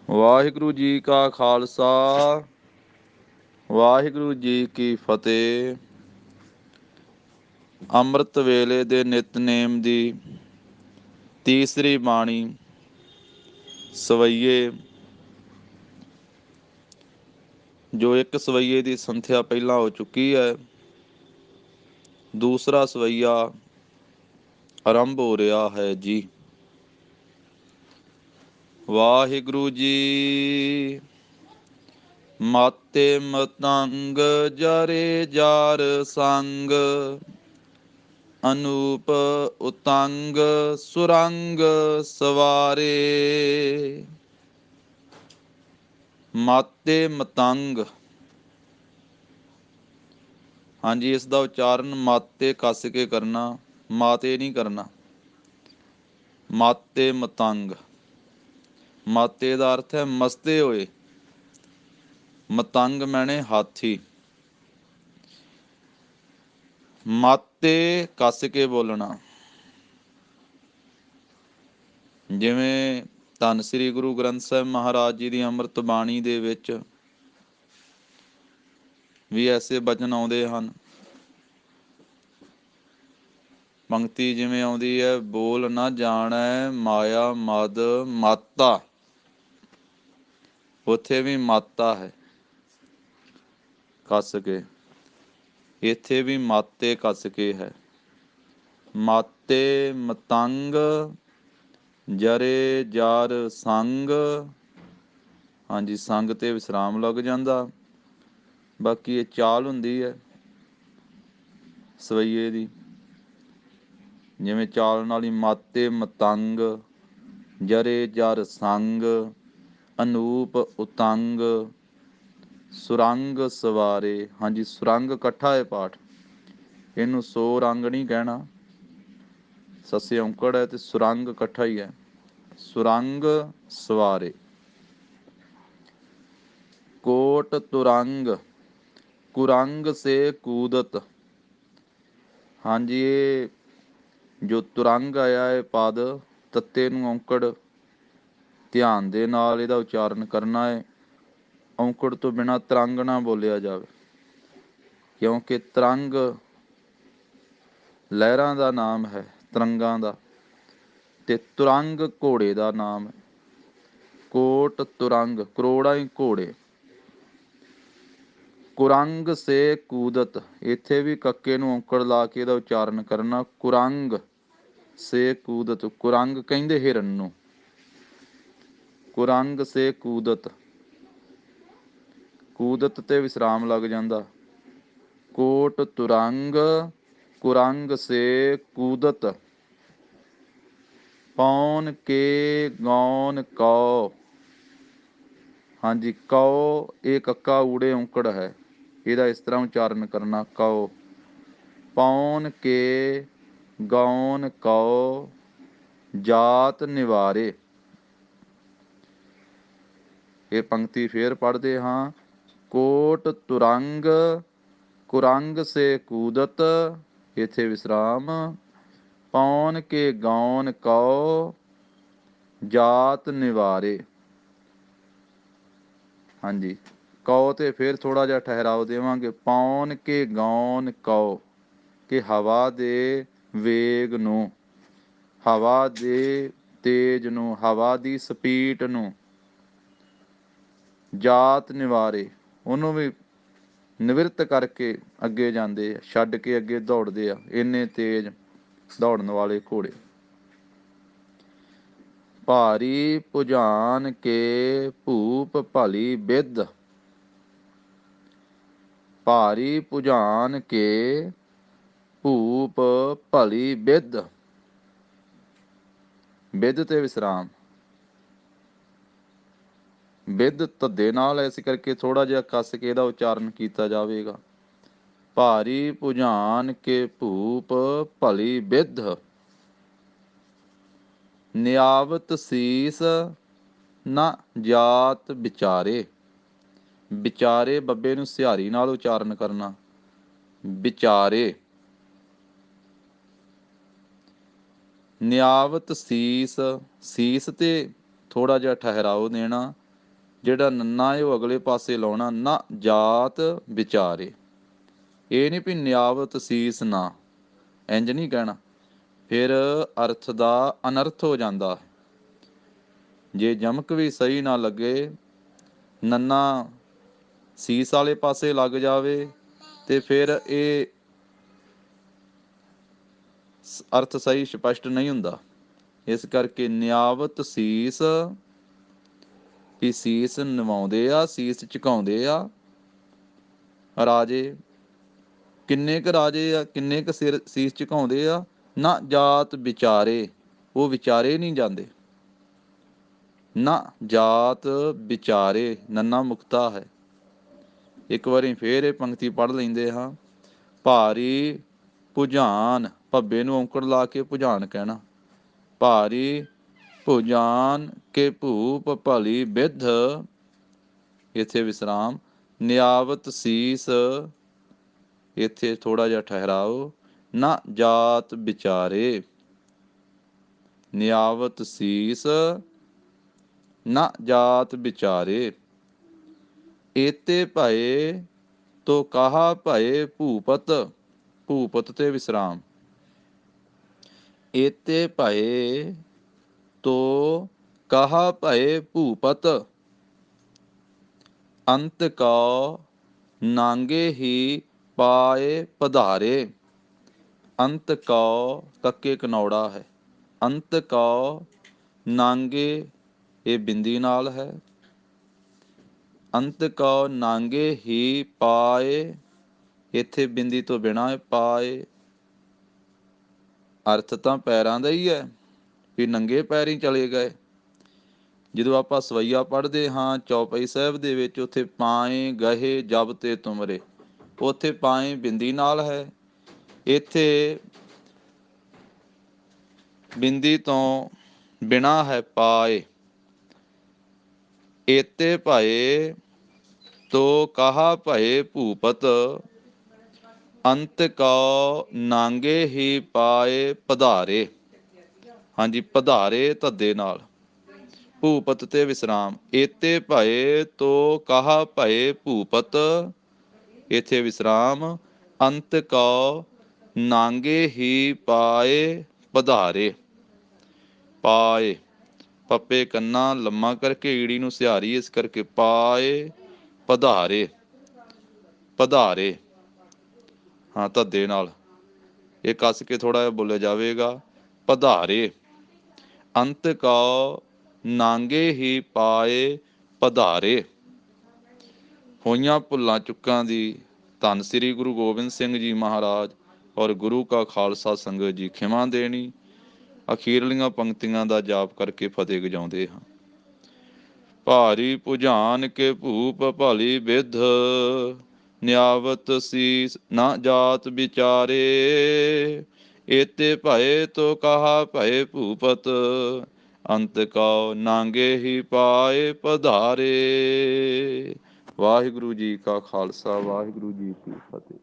ਵਾਹਿਗੁਰੂ ਜੀ ਕਾ ਖਾਲਸਾ ਵਾਹਿਗੁਰੂ ਜੀ ਕੀ ਫਤਿਹ। ਅੰਮ੍ਰਿਤ ਵੇਲੇ ਦੇ ਨਿਤਨੇਮ ਦੀ ਤੀਸਰੀ ਬਾਣੀ ਸਵਈਏ, ਜੋ ਇੱਕ ਸਵਈਏ ਦੀ ਸੰਥਿਆ ਪਹਿਲਾਂ ਹੋ ਚੁੱਕੀ ਹੈ। ਦੂਸਰਾ ਸਵਈਆ ਆਰੰਭ ਹੋ ਰਿਹਾ ਹੈ ਜੀ। ਵਾਹਿਗੁਰੂ ਜੀ। ਮਾਤੇ ਮਤੰਗ ਜਰੇ ਜਾਰ ਸੰਗ, ਅਨੂਪ ਉਤੰਗ ਸੁਰੰਗ ਸਵਾਰੇ। ਮਾਤੇ ਮਤੰਗ, ਹਾਂਜੀ, ਇਸ ਦਾ ਉਚਾਰਨ ਮਾਤੇ ਕੱਸ ਕੇ ਕਰਨਾ, ਮਾਤੇ ਨਹੀਂ ਕਰਨਾ। ਮਾਤੇ ਮਤੰਗ, ਮਾਤੇ ਦਾ ਅਰਥ ਹੈ ਮਸਤੇ ਹੋਏ, ਮਤੰਗ ਮੈਨੇ ਹਾਥੀ। ਮਾਤੇ ਕੱਸ ਕੇ ਬੋਲਣਾ, ਜਿਵੇਂ ਧੰਨ ਸ੍ਰੀ ਗੁਰੂ ਗ੍ਰੰਥ ਸਾਹਿਬ ਮਹਾਰਾਜ ਜੀ ਦੀ ਅੰਮ੍ਰਿਤ ਬਾਣੀ ਦੇ ਵਿੱਚ ਵੀ ਐਸੇ ਬਚਨ ਆਉਂਦੇ ਹਨ। ਪੰਕਤੀ ਜਿਵੇਂ ਆਉਂਦੀ ਹੈ, ਬੋਲ ਨਾ ਜਾਣੈ ਮਾਇਆ ਮਦ ਮਾਤਾ, ਉੱਥੇ ਵੀ ਮਾਤਾ ਹੈ ਕੱਸ ਕੇ, ਇੱਥੇ ਵੀ ਮਾਤੇ ਕੱਸ ਕੇ ਹੈ। ਮਾਤੇ ਮਤੰਗ ਜਰੇ ਜਾਰ ਸੰਗ, ਹਾਂਜੀ, ਸੰਗ ਤੇ ਵਿਸਰਾਮ ਲੱਗ ਜਾਂਦਾ। ਬਾਕੀ ਇਹ ਚਾਲ ਹੁੰਦੀ ਹੈ ਸਵਈਏ ਦੀ, ਜਿਵੇਂ ਚਾਲ ਨਾਲ ਹੀ ਮਾਤੇ ਮਤੰਗ ਜਰੇ ਜਰ ਸੰਗ, ਅਨੂਪ ਉਤੰਗ ਸੁਰੰਗ ਸਵਾਰੇ। ਹਾਂਜੀ, ਸੁਰੰਗ ਇਕੱਠਾ ਹੈ ਪਾਠ, ਇਹਨੂੰ ਸੋ ਰੰਗ ਨਹੀਂ ਕਹਿਣਾ। ਸੱਸੇ ਔਂਕੜ ਹੈ ਤੇ ਸੁਰੰਗ ਇਕੱਠਾ ਹੀ ਹੈ। ਸੁਰੰਗ ਸਵਾਰੇ। ਕੋਟ ਤੁਰੰਗ ਕੁਰੰਗ ਸੇ ਕੂਦਤ, ਹਾਂਜੀ, ਇਹ ਜੋ ਤੁਰੰਗ ਆਇਆ ਹੈ ਪਦ, ਤੱਤੇ ਨੂੰ ਔਂਕੜ ਧਿਆਨ ਦੇ ਨਾਲ ਇਹਦਾ ਉਚਾਰਨ ਕਰਨਾ ਹੈ। ਔਂਕੜ ਤੋਂ ਬਿਨਾਂ ਤਰੰਗ ਨਾ ਬੋਲਿਆ ਜਾਵੇ, ਕਿਉਂਕਿ ਤਰੰਗ ਲਹਿਰਾਂ ਦਾ ਨਾਮ ਹੈ, ਤਰੰਗਾਂ ਦਾ, ਤੇ ਤੁਰੰਗ ਘੋੜੇ ਦਾ ਨਾਮ ਹੈ। ਕੋਟ ਤੁਰੰਗ, ਕਰੋੜਾਂ ਹੀ ਘੋੜੇ। ਕੁਰੰਗ ਸੇ ਕੂਦਤ, ਇੱਥੇ ਵੀ ਕੱਕੇ ਨੂੰ ਔਂਕੜ ਲਾ ਕੇ ਇਹਦਾ ਉਚਾਰਨ ਕਰਨਾ। ਕੁਰੰਗ ਸੇ ਕੂਦਤ, ਕੁਰੰਗ ਕਹਿੰਦੇ ਹਿਰਨ ਨੂੰ। ਕੁਰੰਗ ਸੇ ਕੂਦਤ, ਕੂਦਤ ਤੇ ਵਿਸਰਾਮ ਲੱਗ ਜਾਂਦਾ। ਕੋਟ ਤੁਰੰਗ ਕੁਰੰਗ ਸੇ ਕੂਦਤ, ਪੌਨ ਕੇ ਗੌਨ ਕਉ, ਹਾਂਜੀ, ਕਉ ਇਹ ਕੱਕਾ ਊੜੇ ਔਂਕੜ ਹੈ, ਇਹਦਾ ਇਸ ਤਰ੍ਹਾਂ ਉਚਾਰਨ ਕਰਨਾ, ਕਉ। ਪੌਨ ਕੇ ਗੌਨ ਕਉ ਜਾਤ ਨਿਵਾਰੇ। ਇਹ ਪੰਕਤੀ ਫੇਰ ਪੜ੍ਹਦੇ ਹਾਂ। ਕੋਟ ਤੁਰੰਗ ਕੁਰੰਗ ਸੇ ਕੂਦਤ, ਇੱਥੇ ਵਿਸਰਾਮ। ਪੌਨ ਕੇ ਗੌਨ ਕਉ ਜਾਤ ਨਿਵਾਰੇ। ਹਾਂਜੀ, ਕਉ ਤੇ ਫਿਰ ਥੋੜ੍ਹਾ ਜਿਹਾ ਠਹਿਰਾਓ ਦੇਵਾਂਗੇ। ਪੌਨ ਕੇ ਗੌਨ ਕਉ, ਕਿ ਹਵਾ ਦੇ ਵੇਗ ਨੂੰ, ਹਵਾ ਦੇ ਤੇਜ ਨੂੰ, ਹਵਾ ਦੀ ਸਪੀਡ ਨੂੰ। ਜਾਤ ਨਿਵਾਰੇ, ਉਹਨੂੰ ਵੀ ਨਿਵਰਤ ਕਰਕੇ ਅੱਗੇ ਜਾਂਦੇ ਆ, ਛੱਡ ਕੇ ਅੱਗੇ ਦੌੜਦੇ ਆ, ਇੰਨੇ ਤੇਜ਼ ਦੌੜਨ ਵਾਲੇ ਘੋੜੇ। ਭਾਰੀ ਭੁਜਾਨ ਕੇ ਭੂਪ ਭਲੀ ਬਿਧ, ਭਾਰੀ ਭੁਜਾਨ ਕੇ ਭੂਪ ਭਲੀ ਬਿਧ, ਬਿਧ ਤੇ ਵਿਸਰਾਮ। ਬਿਧ ਧੱਦੇ ਨਾਲ, ਇਸ ਕਰਕੇ ਥੋੜ੍ਹਾ ਜਿਹਾ ਕੱਸ ਕੇ ਇਹਦਾ ਉਚਾਰਨ ਕੀਤਾ ਜਾਵੇਗਾ। ਭਾਰੀ ਭੁਜਾਨ ਕੇ ਭੂਪ ਭਲੀ ਬਿਧ, ਨਿਆਵਤ ਸੀਸ ਨਾ ਜਾਤ ਵਿਚਾਰੇ। ਵਿਚਾਰੇ ਬੱਬੇ ਨੂੰ ਸਿਹਾਰੀ ਨਾਲ ਉਚਾਰਨ ਕਰਨਾ, ਵਿਚਾਰੇ। ਨਿਆਵਤ ਸੀਸ, ਸੀਸ ਤੇ ਥੋੜ੍ਹਾ ਜਿਹਾ ਠਹਿਰਾਓ ਦੇਣਾ। ਜਿਹੜਾ ਨੰਨਾ ਹੈ ਉਹ ਅਗਲੇ ਪਾਸੇ ਲਾਉਣਾ, ਨਾ ਜਾਤ ਵਿਚਾਰੇ। ਇਹ ਨਹੀਂ ਵੀ ਨਿਆਵਤ ਸੀਸ ਨਾ, ਇੰਜ ਨਹੀਂ ਕਹਿਣਾ, ਫਿਰ ਅਰਥ ਦਾ ਅਨਰਥ ਹੋ ਜਾਂਦਾ। ਜੇ ਜਮਕ ਵੀ ਸਹੀ ਨਾ ਲੱਗੇ, ਨੰਨਾ ਸੀਸ ਵਾਲੇ ਪਾਸੇ ਲੱਗ ਜਾਵੇ ਤੇ ਫਿਰ ਇਹ ਅਰਥ ਸਹੀ ਸਪਸ਼ਟ ਨਹੀਂ ਹੁੰਦਾ। ਇਸ ਕਰਕੇ ਨਿਆਵਤ ਸੀਸ, ਵੀ ਸੀਸ ਨਿਵਾਉਂਦੇ ਆ, ਸੀਸ ਝੁਕਾਉਂਦੇ ਆ ਰਾਜੇ। ਕਿੰਨੇ ਕੁ ਰਾਜੇ ਆ, ਕਿੰਨੇ ਕੁ ਸਿਰ ਸੀਸ ਝੁਕਾਉਂਦੇ ਆ? ਨਾ ਜਾਤ ਵਿਚਾਰੇ, ਉਹ ਵਿਚਾਰੇ ਨਹੀਂ ਜਾਂਦੇ। ਨਾ ਜਾਤ ਵਿਚਾਰੇ, ਨੰਨਾ ਮੁਕਤਾ ਹੈ। ਇੱਕ ਵਾਰੀ ਫੇਰ ਇਹ ਪੰਕਤੀ ਪੜ੍ਹ ਲੈਂਦੇ ਹਾਂ। ਭਾਰੀ ਭੁਜਾਨ, ਭੱਬੇ ਨੂੰ ਔਂਕੜ ਲਾ ਕੇ ਭੁਜਾਨ ਕਹਿਣਾ। ਭਾਰੀ ਭੁਜਾਨ ਕੇ ਭੂਪ ਭਲੀ ਬਿਧ, ਇੱਥੇ ਵਿਸਰਾਮ। ਨਿਆਵਤ ਸੀਸ, ਇੱਥੇ ਥੋੜਾ ਜਿਹਾ ਠਹਿਰਾਓ। ਨਾ ਜਾਤ ਵਿਚਾਰੇ, ਨਿਆਵਤ ਸੀਸ, ਨਾ ਜਾਤ ਵਿਚਾਰੇ। ਏਤੇ ਭਏ ਤੋ ਕਹਾ ਭਏ ਭੂਪਤ, ਭੂਪਤ ਤੇ ਵਿਸਰਾਮ। ਏਤੇ ਭਏ ਤੋ ਕਹਾ ਭਏ ਭੂਪਤ, ਅੰਤ ਕਉ ਨਾਂਗੇ ਹੀ ਪਾਏ ਪਧਾਰੇ। ਅੰਤ ਕਉ ਕੱਕੇ ਕਨੌੜਾ ਹੈ। ਅੰਤ ਕਉ ਨਾਂਗੇ, ਇਹ ਬਿੰਦੀ ਨਾਲ ਹੈ। ਅੰਤ ਕਉ ਨਾਂਗੇ ਹੀ ਪਾਏ, ਇੱਥੇ ਬਿੰਦੀ ਤੋਂ ਬਿਨਾਂ ਹੈ ਪਾਏ। ਅਰਥ ਤਾਂ ਪੈਰਾਂ ਦਾ ਹੀ ਹੈ, ਵੀ ਨੰਗੇ ਪੈਰੀਂ ਚਲੇ ਗਏ। ਜਦੋਂ ਆਪਾਂ ਸਵਈਆ ਪੜ੍ਹਦੇ ਹਾਂ ਚੌਪਈ ਸਾਹਿਬ ਦੇ ਵਿੱਚ, ਉੱਥੇ ਪਾਏ ਗਹੇ ਜਬ ਤੇ ਤੁਮਰੇ, ਉੱਥੇ ਪਾਏ ਬਿੰਦੀ ਨਾਲ ਹੈ, ਇੱਥੇ ਬਿੰਦੀ ਤੋਂ ਬਿਨਾਂ ਹੈ ਪਾਏ। ਏਤੇ ਭਏ ਤੋ ਕਹਾ ਭਏ ਭੂਪਤ, ਅੰਤ ਕਉ ਨਾਂਗੇ ਹੀ ਪਾਏ ਪਧਾਰੇ। ਹਾਂਜੀ, ਪਧਾਰੇ ਧੱਦੇ ਨਾਲ, ਭੂਪਤ ਤੇ ਵਿਸਰਾਮ। ਏਤੇ ਭਏ ਤੋ ਕਹਾ ਭਏ ਭੂਪਤ, ਇੱਥੇ ਵਿਸਰਾਮ। ਅੰਤ ਕਉ ਨਾਂਗੇ ਹੀ ਪਾਏ ਪਧਾਰੇ। ਪਾਏ, ਪੱਪੇ ਕੰਨਾ ਲੰਮਾ ਕਰਕੇ ਈੜੀ ਨੂੰ ਸਿਹਾਰੀ, ਇਸ ਕਰਕੇ ਪਾਏ ਪਧਾਰੇ, ਪਧਾਰੇ ਹਾਂ ਧੱਦੇ ਨਾਲ, ਇਹ ਕੱਸ ਕੇ ਥੋੜਾ ਜਿਹਾ ਬੋਲਿਆ ਜਾਵੇਗਾ, ਪਧਾਰੇ। ਅੰਤ ਕਉ ਨਾਂਗੇ ਹੀ ਪਾਏ ਪਧਾਰੇ। ਹੋਈਆਂ ਭੁੱਲਾਂ ਚੁੱਕਾਂ ਦੀ ਧੰਨ ਸ੍ਰੀ ਗੁਰੂ ਗੋਬਿੰਦ ਸਿੰਘ ਜੀ ਮਹਾਰਾਜ ਔਰ ਗੁਰੂ ਕਾ ਖਾਲਸਾ ਸੰਗਤ ਜੀ ਖਿਮਾ ਦੇਣੀ। ਅਖੀਰਲੀਆਂ ਪੰਕਤੀਆਂ ਦਾ ਜਾਪ ਕਰਕੇ ਫਤਿਹ ਗਜਾਉਂਦੇ ਹਾਂ। ਭਾਰੀ ਭੁਜਾਨ ਕੇ ਭੂਪ ਭਲੀ ਬਿਧ, ਨਿਆਵਤ ਸੀਸ ਨਾ ਜਾਤ ਵਿਚਾਰੇ। ਏਤੇ ਭਏ ਤੋ ਕਹਾ ਭਏ ਭੂਪਤ, ਅੰਤ ਕਉ ਨਾਂਗੇ ਹੀ ਪਾਏ ਪਧਾਰੇ। ਵਾਹਿਗੁਰੂ ਜੀ ਕਾ ਖਾਲਸਾ, ਵਾਹਿਗੁਰੂ ਜੀ ਕੀ ਫਤਿਹ।